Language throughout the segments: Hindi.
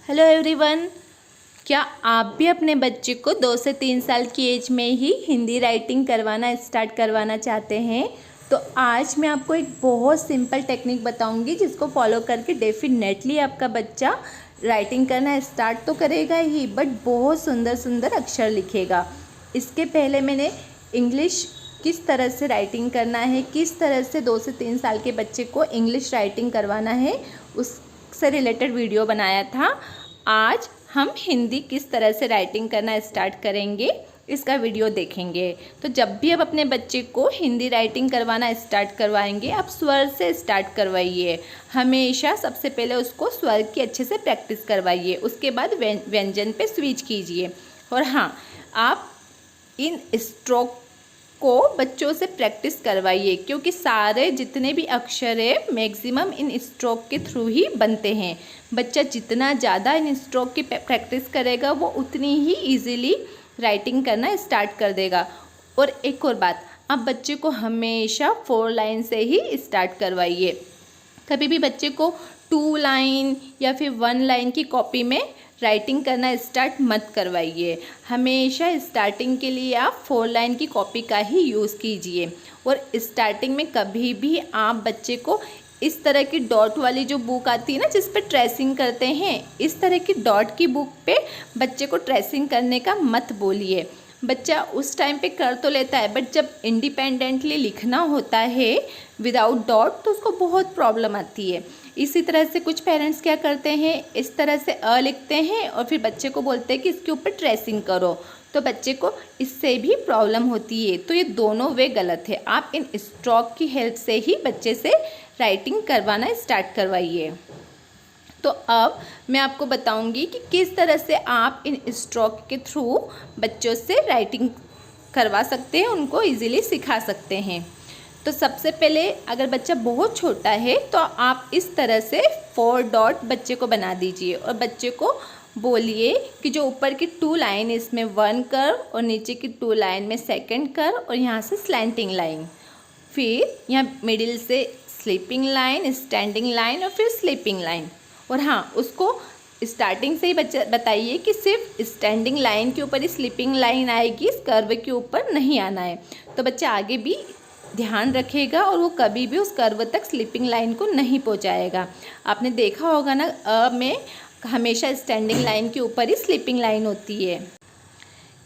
Hello everyone. क्या आप भी अपने बच्चे को 2 से 3 साल की एज में ही हिंदी राइटिंग करवाना स्टार्ट करवाना चाहते हैं? तो आज मैं आपको एक बहुत सिंपल टेक्निक बताऊंगी जिसको फॉलो करके डेफिनेटली आपका बच्चा राइटिंग करना स्टार्ट तो करेगा ही, बट बहुत सुंदर सुंदर अक्षर लिखेगा। इसके पहले मैंने इंग्लिश किस तरह से राइटिंग करना है, किस तरह से 2 से 3 साल के बच्चे को इंग्लिश राइटिंग करवाना है, उससे रिलेटेड वीडियो बनाया था। आज हम हिंदी किस तरह से राइटिंग करना स्टार्ट करेंगे, इसका वीडियो देखेंगे। तो जब भी आप अपने बच्चे को हिंदी राइटिंग करवाना स्टार्ट करवाएंगे, आप स्वर से स्टार्ट करवाइए। हमेशा सबसे पहले उसको स्वर की अच्छे से प्रैक्टिस करवाइए, उसके बाद व्यंजन पे स्विच कीजिए। और हाँ, आप इन स्ट्रोक को बच्चों से प्रैक्टिस करवाइए, क्योंकि सारे जितने भी अक्षर है मैक्सिमम इन स्ट्रोक के थ्रू ही बनते हैं। बच्चा जितना ज़्यादा इन स्ट्रोक की प्रैक्टिस करेगा वो उतनी ही इजीली राइटिंग करना स्टार्ट कर देगा। और एक और बात, आप बच्चे को हमेशा 4 लाइन से ही स्टार्ट करवाइए। कभी भी बच्चे को 2 लाइन या फिर 1 लाइन की कॉपी में राइटिंग करना स्टार्ट मत करवाइए। हमेशा स्टार्टिंग के लिए आप 4 लाइन की कॉपी का ही यूज़ कीजिए। और स्टार्टिंग में कभी भी आप बच्चे को इस तरह की डॉट वाली जो बुक आती है ना, जिस पे ट्रेसिंग करते हैं, इस तरह की डॉट की बुक पे बच्चे को ट्रेसिंग करने का मत बोलिए। बच्चा उस टाइम पे कर तो लेता है, बट जब इंडिपेंडेंटली लिखना होता है विदाउट डॉट तो उसको बहुत प्रॉब्लम आती है। इसी तरह से कुछ पेरेंट्स क्या करते हैं, इस तरह से अ लिखते हैं और फिर बच्चे को बोलते हैं कि इसके ऊपर ट्रेसिंग करो, तो बच्चे को इससे भी प्रॉब्लम होती है। तो ये दोनों वे गलत है। आप इन स्ट्रोक की हेल्प से ही बच्चे से राइटिंग करवाना स्टार्ट करवाइए। तो अब मैं आपको बताऊंगी कि किस तरह से आप इन स्ट्रोक के थ्रू बच्चों से राइटिंग करवा सकते हैं, उनको इजीली सिखा सकते हैं। तो सबसे पहले अगर बच्चा बहुत छोटा है तो आप इस तरह से 4 डॉट बच्चे को बना दीजिए और बच्चे को बोलिए कि जो ऊपर की 2 लाइन इसमें 1 कर्व और नीचे की 2 लाइन में 2nd कर्व और यहाँ से स्लैंटिंग लाइन, फिर यहाँ मिडिल से स्लीपिंग लाइन, स्टैंडिंग लाइन और फिर स्लीपिंग लाइन। और हाँ, उसको स्टार्टिंग से ही बच्चा बताइए कि सिर्फ स्टैंडिंग लाइन के ऊपर ही स्लीपिंग लाइन आएगी, इस कर्व के ऊपर नहीं आना है। तो बच्चा आगे भी ध्यान रखेगा और वो कभी भी उस कर्व तक स्लीपिंग लाइन को नहीं पहुंचाएगा। आपने देखा होगा ना, अ में हमेशा स्टैंडिंग लाइन के ऊपर ही स्लीपिंग लाइन होती है।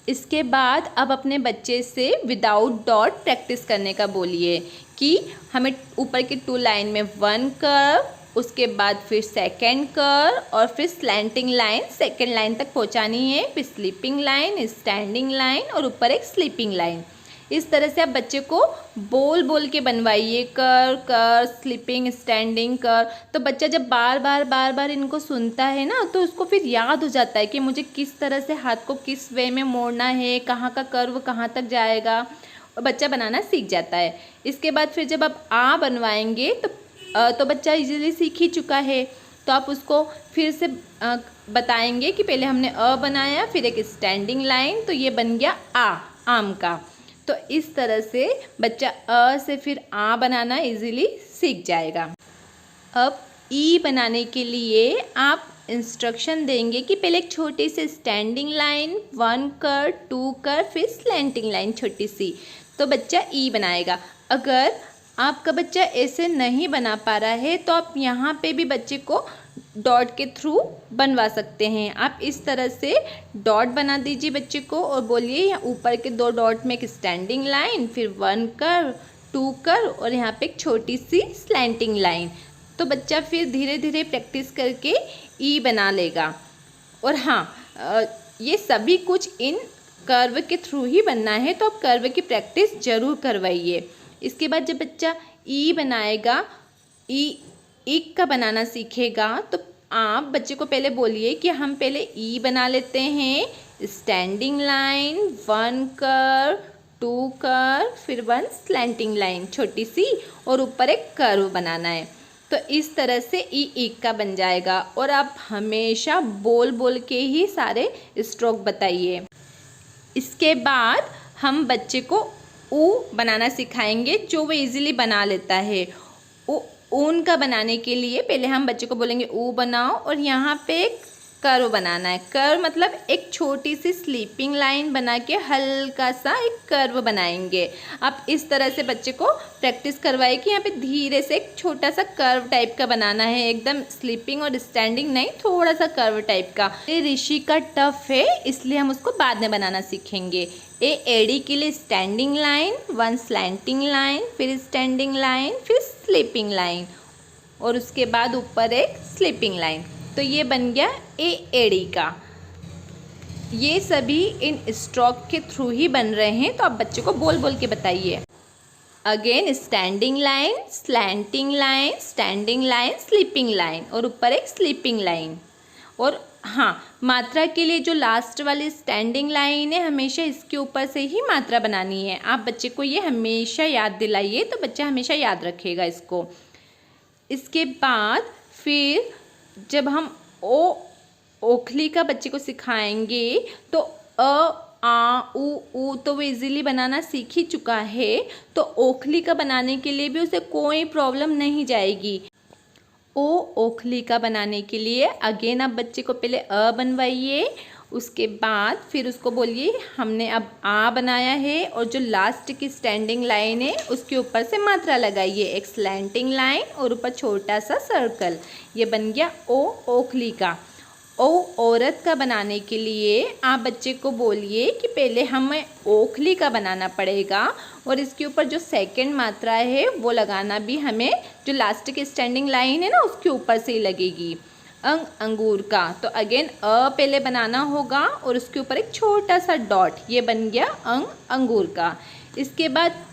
इसके बाद अब अपने बच्चे से विदाउट डॉट प्रैक्टिस करने का बोलिए कि हमें ऊपर की 2 लाइन में 1 कर्व, उसके बाद फिर 2nd कर्व और फिर स्लैंटिंग लाइन 2nd लाइन तक पहुंचानी है, फिर स्लीपिंग लाइन, स्टैंडिंग लाइन और ऊपर एक स्लीपिंग लाइन। इस तरह से आप बच्चे को बोल बोल के बनवाइए, कर कर स्लीपिंग स्टैंडिंग कर। तो बच्चा जब बार बार इनको सुनता है ना, तो उसको फिर याद हो जाता है कि मुझे किस तरह से हाथ को किस वे में मोड़ना है, कहाँ का कर्व कहाँ तक जाएगा, और बच्चा बनाना सीख जाता है। इसके बाद फिर जब आप आ बनवाएंगे तो बच्चा इजीली सीख ही चुका है। तो आप उसको फिर से बताएंगे कि पहले हमने अ बनाया, फिर एक स्टैंडिंग लाइन, तो ये बन गया आ, आम का। तो इस तरह से बच्चा अ से फिर आ बनाना इजीली सीख जाएगा। अब ई बनाने के लिए आप इंस्ट्रक्शन देंगे कि पहले एक छोटी सी स्टैंडिंग लाइन, 1 कर, 2 कर, फिर स्लैंटिंग लाइन छोटी सी, तो बच्चा ई बनाएगा। अगर आपका बच्चा ऐसे नहीं बना पा रहा है तो आप यहाँ पे भी बच्चे को डॉट के थ्रू बनवा सकते हैं। आप इस तरह से डॉट बना दीजिए बच्चे को और बोलिए यहाँ ऊपर के 2 डॉट में एक स्टैंडिंग लाइन, फिर 1 कर, 2 कर और यहाँ पे एक छोटी सी स्लैंटिंग लाइन। तो बच्चा फिर धीरे धीरे प्रैक्टिस करके ई बना लेगा। और हाँ, ये सभी कुछ इन कर्व के थ्रू ही बनना है, तो आप कर्व की प्रैक्टिस ज़रूर करवाइए। इसके बाद जब बच्चा ई बनाएगा, ई का बनाना सीखेगा, तो आप बच्चे को पहले बोलिए कि हम पहले ई बना लेते हैं, स्टैंडिंग लाइन, 1 कर्व, 2 कर्व, फिर 1 स्लैंटिंग लाइन छोटी सी और ऊपर एक कर्व बनाना है। तो इस तरह से ई का बन जाएगा। और आप हमेशा बोल बोल के ही सारे स्ट्रोक बताइए। इसके बाद हम बच्चे को ऊ बनाना सिखाएंगे, जो वो इजीली बना लेता है। ऊन का बनाने के लिए पहले हम बच्चे को बोलेंगे ऊ बनाओ और यहाँ पे एक कर्व बनाना है। कर्व मतलब एक छोटी सी स्लीपिंग लाइन बना के हल्का सा एक कर्व बनाएंगे। आप इस तरह से बच्चे को प्रैक्टिस करवाइए कि यहाँ पे धीरे से एक छोटा सा कर्व टाइप का बनाना है, एकदम स्लीपिंग और स्टैंडिंग नहीं, थोड़ा सा कर्व टाइप का। ये ऋषि का टफ है, इसलिए हम उसको बाद में बनाना सीखेंगे। ए एडी के लिए स्टैंडिंग लाइन, 1 स्लैंटिंग लाइन, फिर स्टैंडिंग लाइन, फिर स्लीपिंग लाइन और उसके बाद ऊपर एक स्लीपिंग लाइन। तो ये बन गया ए एडी का। ये सभी इन स्ट्रोक के थ्रू ही बन रहे हैं, तो आप बच्चे को बोल बोल के बताइए। Again standing line, slanting line, standing line, sleeping line और ऊपर एक स्लीपिंग लाइन। और हाँ, मात्रा के लिए जो लास्ट वाली स्टैंडिंग लाइन है, हमेशा इसके ऊपर से ही मात्रा बनानी है। आप बच्चे को ये हमेशा याद दिलाइए, तो बच्चा हमेशा याद रखेगा इसको। इसके बाद फिर जब हम ओखली का बच्चे को सिखाएंगे तो आ उ तो वो इजीली बनाना सीख ही चुका है, तो ओखली का बनाने के लिए भी उसे कोई प्रॉब्लम नहीं जाएगी। ओखली का बनाने के लिए अगेन आप बच्चे को पहले बनवाइए, उसके बाद फिर उसको बोलिए हमने अब आ बनाया है और जो लास्ट की स्टैंडिंग लाइन है उसके ऊपर से मात्रा लगाइए, एक स्लैंटिंग लाइन और ऊपर छोटा सा सर्कल। ये बन गया ओखली का। औरत का बनाने के लिए आप बच्चे को बोलिए कि पहले हमें ओखली का बनाना पड़ेगा और इसके ऊपर जो सेकंड मात्रा है वो लगाना भी हमें जो लास्ट की स्टैंडिंग लाइन है ना उसके ऊपर से ही लगेगी। अंगूर का, तो अगेन पहले बनाना होगा और उसके ऊपर एक छोटा सा डॉट, ये बन गया अंगूर का। इसके बाद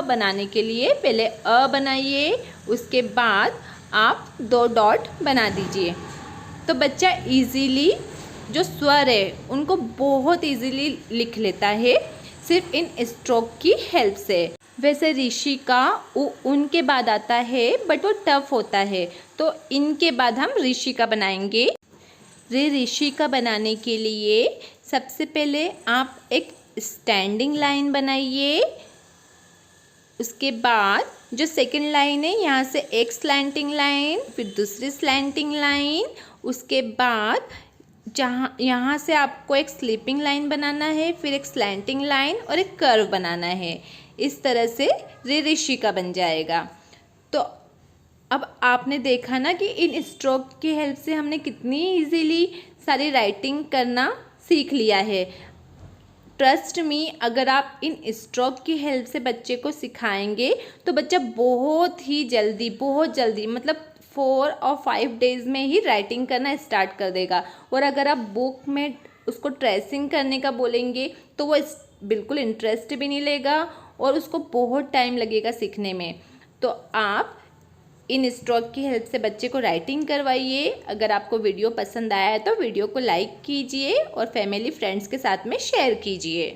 बनाने के लिए पहले बनाइए, उसके बाद आप 2 डॉट बना दीजिए। तो बच्चा इजीली जो स्वर है उनको बहुत इजीली लिख लेता है सिर्फ इन स्ट्रोक की हेल्प से। वैसे ऋषि का उनके बाद आता है बट वो टफ होता है, तो इनके बाद हम ऋषि का बनाएंगे। ऋषि का बनाने के लिए सबसे पहले आप एक स्टैंडिंग लाइन बनाइए, उसके बाद जो सेकंड लाइन है यहाँ से एक स्लैंटिंग लाइन, फिर दूसरी स्लैंटिंग लाइन, उसके बाद यहाँ से आपको एक स्लीपिंग लाइन बनाना है, फिर एक स्लैंटिंग लाइन और एक कर्व बनाना है। इस तरह से ऋषि का बन जाएगा। तो अब आपने देखा ना कि इन स्ट्रोक की हेल्प से हमने कितनी इजीली सारी राइटिंग करना सीख लिया है। ट्रस्ट मी, अगर आप इन स्ट्रोक की हेल्प से बच्चे को सिखाएंगे तो बच्चा बहुत जल्दी मतलब 4 और 5 डेज़ में ही राइटिंग करना स्टार्ट कर देगा। और अगर आप बुक में उसको ट्रेसिंग करने का बोलेंगे तो वो बिल्कुल इंटरेस्ट भी नहीं लेगा और उसको बहुत टाइम लगेगा सीखने में। तो आप इन स्ट्रोक की हेल्प से बच्चे को राइटिंग करवाइए। अगर आपको वीडियो पसंद आया है तो वीडियो को लाइक कीजिए और फैमिली फ्रेंड्स के साथ में शेयर कीजिए।